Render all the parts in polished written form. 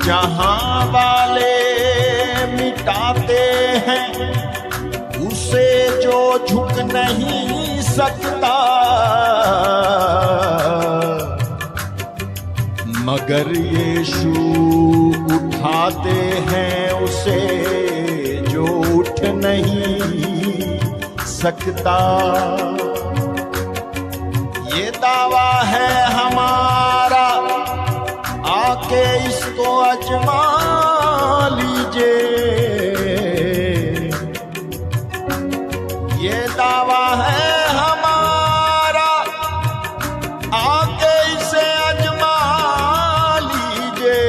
जहां वाले मिटाते हैं उसे जो झुक नहीं सकता, मगर यीशु उठाते हैं उसे जो उठ नहीं सकता। ये दावा है हमारा, आके इसको आजमा लीजिए। ये दावा है हमारा, आके इसे आजमा लीजिए।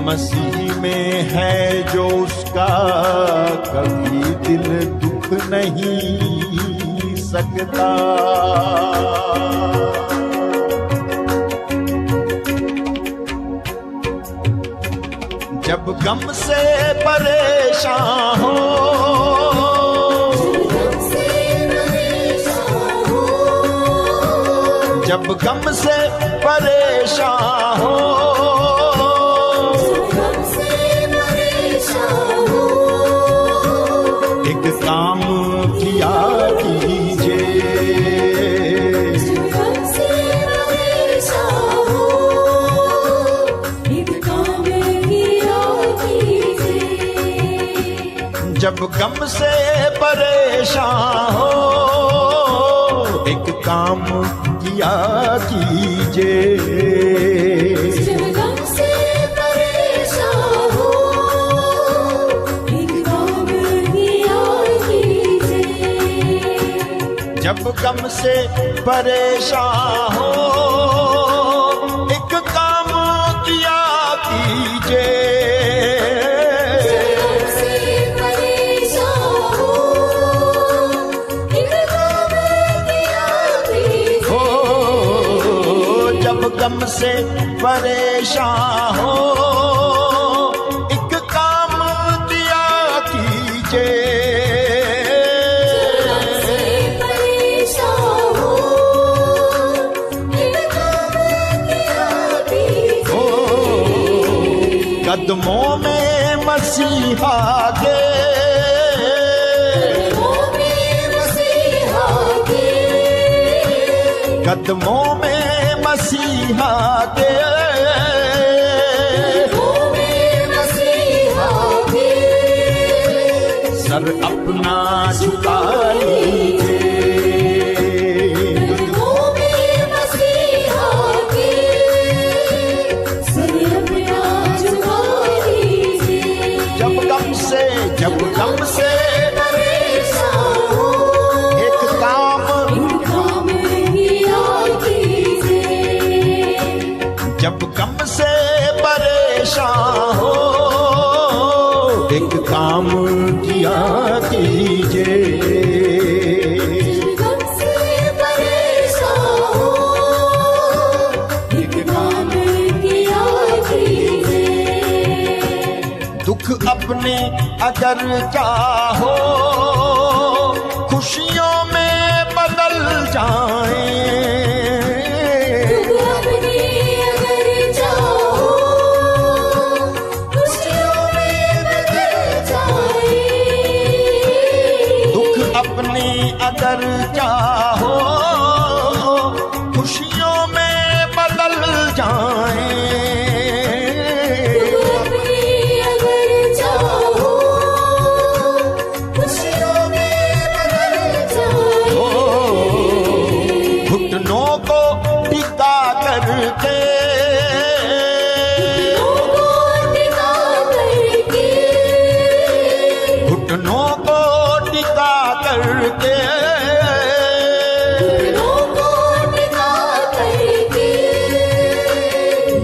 मसीह में है जो उसका कभी दिल दुख नहीं सकता। जब गम से परेशान हो, जब गम से परेशान हो, एक काम किया कीजिए। जब गम से परेशान हो, एक काम किया कीजिए। जब गम से परेशान हो, एक काम किया कीजिए। जब गम से परेशान हो, एक काम किया कीजिए। गम से परेशान हो, एक काम दिया कीजिए। कदमों में मसीहा के, कदमों में मसीहा के, सर अपना झुका लीजिए। जब गम से, जब गम से एक काम, जब गम से परेशान हो, एक काम किया कीजिए। गम से परेशान हो, एक काम किया कीजिए। दुख अपने अगर चाहो खुशियों में बदल जाए, अगर चाहो खुशियों में बदल जाए। अगर चाहो खुशियों में बदल जाए। घुटनों को टिका करके, घुटनों को टिका करके,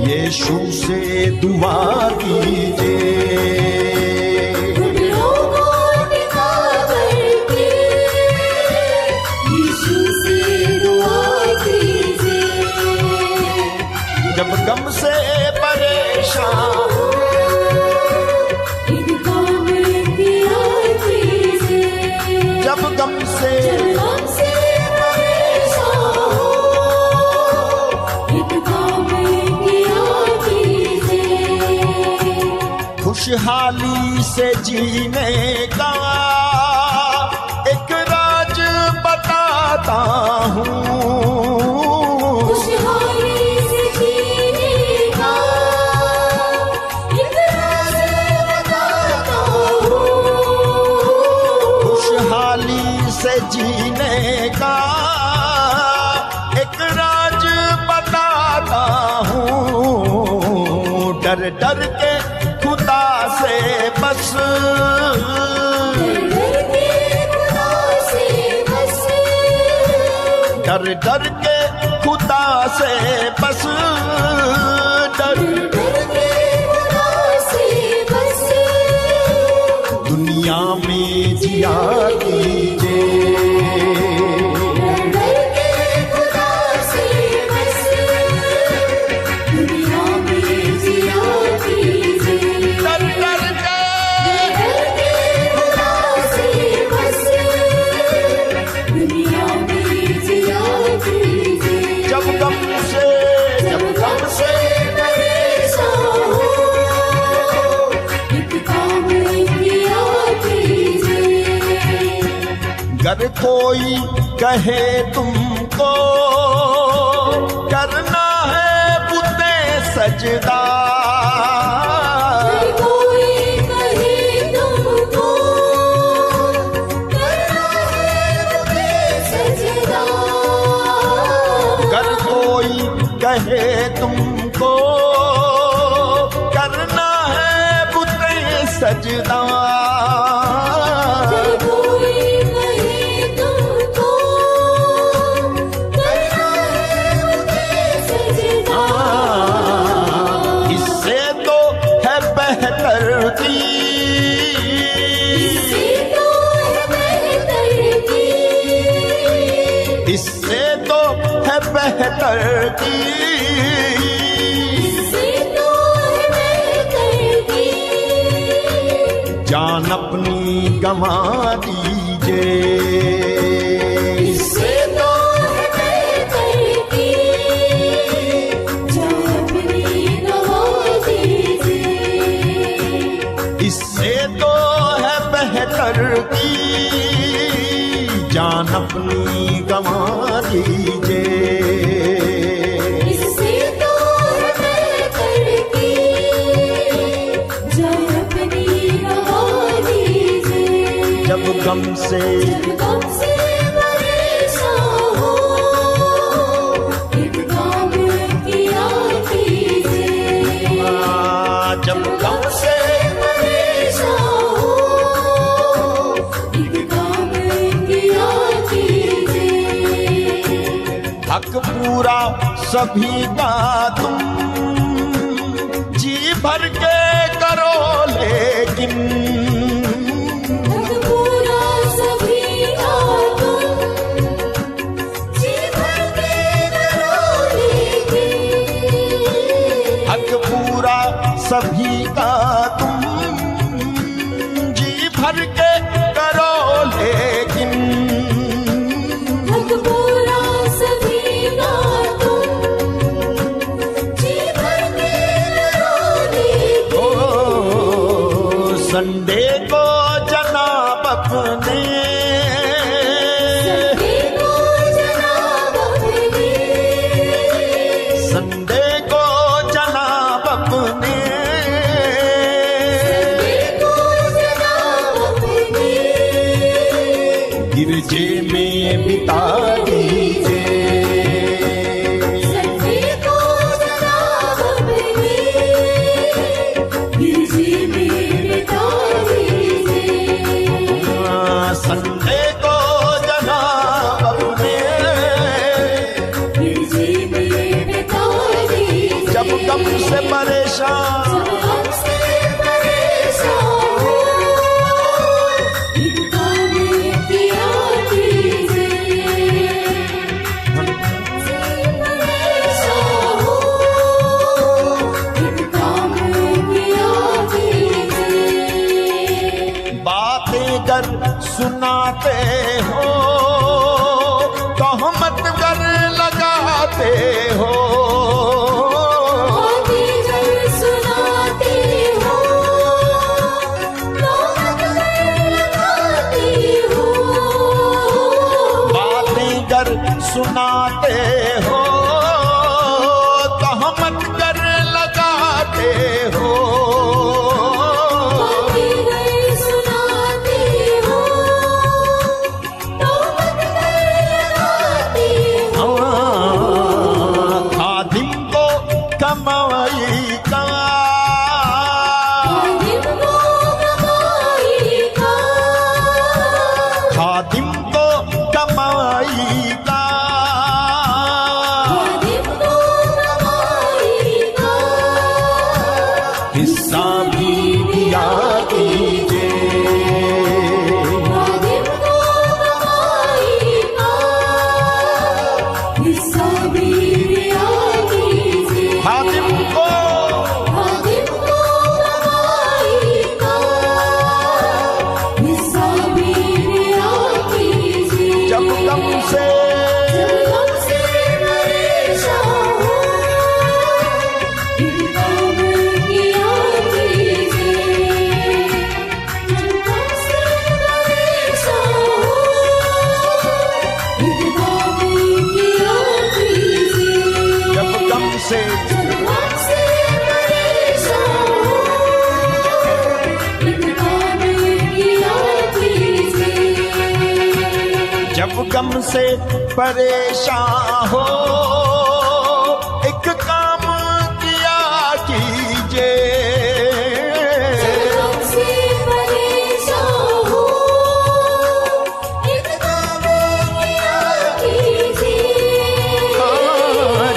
यीशु से दुआ कीजिए। यीशु से दुआ कीजिए। जब गम से परेशान, एक काम किया कीजिए। जब गम से परेशान हो, एक काम किया खुशहाली से जीने का एक राज बताता हूँ। खुशहाली से जीने का एक राज बताता हूँ। खुशहाली से जीने का एक राज बताता हूँ। डर डर के खुदा से बस, डर डर के खुदा से बस, डर डर के खुदा से बस दुनिया में जिया कीजिए। डर के खुदा से बस दुनिया में जिया कीजिए। डर डर के डर के खुदा से बस दुनिया में जिया कीजिए। जब गम से परेशान हो एक काम किया कीजिए। गर कोई कहे तुमको करना है बुते सजदा, कोई कहे तुमको करना है मुझे सजदा। गर कोई कहे तुमको करना है बुते सजदा, कोई कहे तुमको करना है मुझे सजदा। इससे तो है बेहतर की, इससे तो है बेहतर की, इससे तो है बेहतर की इससे तो है बेहतर की जान अपनी गंवा दीजिए। इससे तो है बेहतर की जान अपनी गंवा दीजिए। इससे तो है बेहतर की जान अपनी गंवा दीजिए। इससे तो है बेहतर की जान अपनी गंवा दीजिए। जब गम से जब गम से परेशान हो एक काम किया कीजिए। जब गम से परेशान हो एक काम किया कीजिए। हक पूरा सभी का तुम जी भर के करो, लेकिन हक पूरा सभी का तुम जी भर के करो, लेकिन हक पूरा सभी का तुम जी भर के करो, लेकिन हक पूरा सभी का तुम जी भर के करो, लेकिन ओ संडे को जनाब अपने संडे को जनाब अपने, संडे को जनाब अपने संडे को जनाब अपने गिरजे में बिता दीजिए। संडे को जनाब अपने गिरजे में बिता दीजिए। संडे को जनाब अपने गिरजे में बिता दीजिए। जब गम से परेशान जब हमसे परेशान हो एक काम किया कीजिए। हमसे परेशान हो एक काम किया कीजिए। बातें कर सुनाते हो तो मत कर लगाते हो। बातें जब सुना कमाई का, खादिम को कमाई का, हिस्सा भी दिया कीजिए। खादिम को जब गम से जब गम से परेशान हो एक काम किया कीजिए।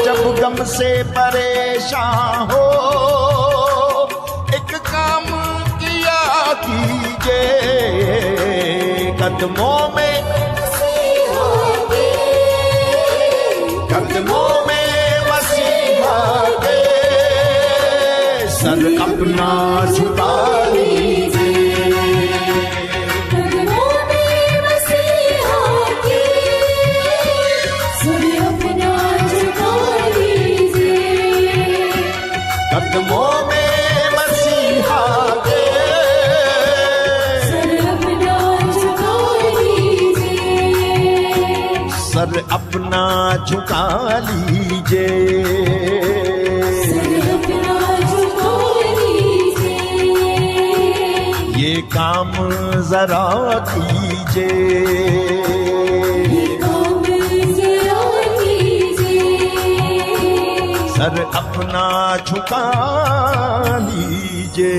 जब गम से परेशान हो एक काम किया कीजिए। कदमों में मसीहा के सर अपना झुका लीजिए। कदमों में मसीहा के सर अपना झुका लीजिए। कदमों में मसीहा के सर अपना झुका लीजिए। सर अपना झुका लीजिए। सर अपना झुका लीजिए। ये काम जरा कीजिए। ये काम जरा कीजिए। सर अपना झुका लीजिए।